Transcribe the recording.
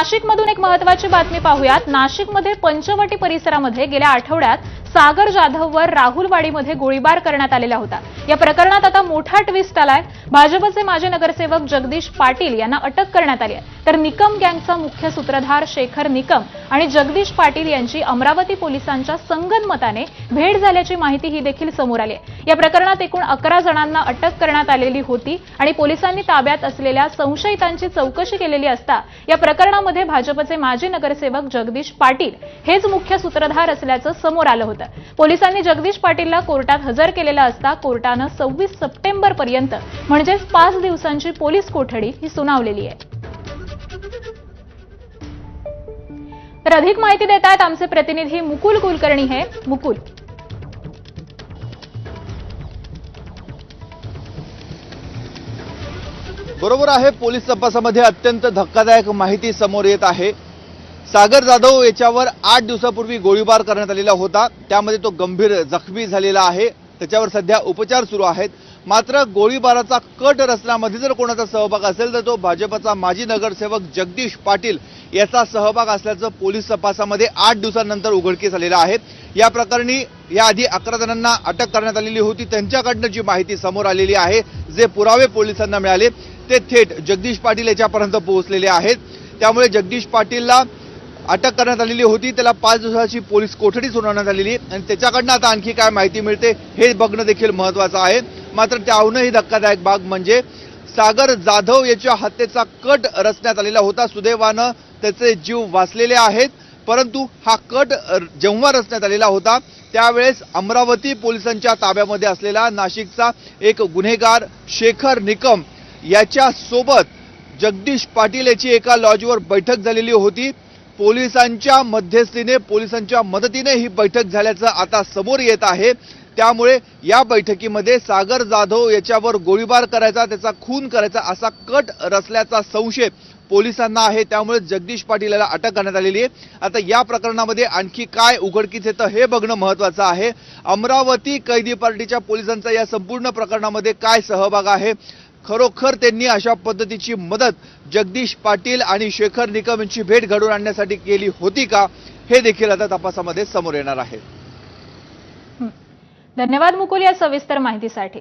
नाशिकमधून एक महत्त्वाची बातमी पाहूयात। नाशिकमध्ये पंचवटी परिसरामध्ये गेल्या आठवड्यात सागर जाधववर राहुलवाडीमध्ये गोळीबार करण्यात आलेला होता। या प्रकरणात आता मोठा ट्विस्ट आलाय। भाजपचे माजी नगरसेवक जगदीश पाटील यांना अटक करण्यात आली आहे, तर निकम गँगचा मुख्य सूत्रधार शेखर निकम आणि जगदीश पाटील यांची अमरावती पोलिसांच्या संगनमताने भेट झाल्याची माहिती ही देखील समोर आली आहे। या प्रकरणात एकूण 11 जणांना अटक करण्यात आलेली होती आणि पोलिसांनी ताब्यात असलेल्या संशयितांची चौकशी केलेली असता या प्रकरणामध्ये भाजपचे माजी नगरसेवक जगदीश पाटील हेच मुख्य सूत्रधार असल्याचं समोर आलं होतं। पोलिसांनी जगदीश पाटीलला कोर्टात हजर केलेलं असता कोर्टानं 26 सप्टेंबरपर्यंत म्हणजेच 5 दिवसांची पोलीस कोठडी ही सुनावलेली आहे। तर अधिक माहिती देत आहेत आमचे प्रतिनिधी मुकुल कुलकर्णी। हे मुकुल, बरोबर आहे, पोलीस तपासामध्ये अत्यंत धक्कादायक माहिती समोर येत आहे। सागर जाधव याच्यावर 8 दिवसापूर्वी गोळीबार करण्यात आलेला होता, त्यामध्ये तो गंभीर जखमी झालेला आहे। त्याच्यावर सध्या उपचार सुरू आहेत। मात्र गोळीबाराचा कट रचण्यामध्ये जर कोणाचा सहभाग असेल तर तो भाजपचा माजी नगरसेवक जगदीश पाटील याचा सहभाग असल्याचं पोलीस तपासामध्ये 8 दिवसांनंतर उघडकीस आलेलं आहे। या प्रकरणी याआधी 11 जणांना अटक करण्यात आलेली होती। त्यांच्याकडनं जी माहिती समोर आलेली आहे, जे पुरावे पोलिसांना मिळाले ते थेट जगदीश पाटील याच्यापर्यंत पोहोचलेले आहेत। त्यामुळे जगदीश पाटीलला अटक करण्यात आलेली होती, त्याला 5 दिवसाची पोलीस कोठडी सुनावण्यात आलेली आणि त्याच्याकडनं आता आणखी काय माहिती मिळते हे बघणं देखील महत्त्वाचं आहे। मात्र त्याहूनही धक्कादायक बाब म्हणजे सागर जाधव याच्या हत्येचा कट रचण्यात आलेला होता। सुदैवानं त्याचे जीव वाचलेले आहेत, परंतु हा कट जेव्हा रचण्यात आलेला होता त्यावेळेस अमरावती पोलिसांच्या ताब्यामध्ये असलेला नाशिकचा एक गुन्हेगार शेखर निकम याच्या सोबत जगदीश पाटील याची एका लॉजवर बैठक झालेली होती। पोलिसांच्या मध्यस्थीने, पोलिसांच्या मदतीने ही बैठक झाल्याचं आता समोर येत आहे। त्यामुळे या बैठकीमध्ये सागर जाधव याच्यावर गोळीबार करायचा, त्याचा खून करायचा असा कट रचल्याचा संशय पोलिसांना आहे। त्यामुळे जगदीश पाटील याला अटक करण्यात आलेली आहे। आता या प्रकरणामध्ये आणखी काय उघडकीस येतं हे बघणं महत्त्वाचं आहे। अमरावती कैदी पार्टीच्या पोलिसांचा या संपूर्ण प्रकरणामध्ये काय सहभाग आहे, खरोखर त्यांनी अशा पद्धतीची मदत जगदीश पाटील आणि शेखर निकम यांची भेट घडवून आणण्यासाठी केली होती का, हे देखील आता तपासामध्ये समोर येणार आहे। धन्यवाद मुकुल या सविस्तर माहितीसाठी।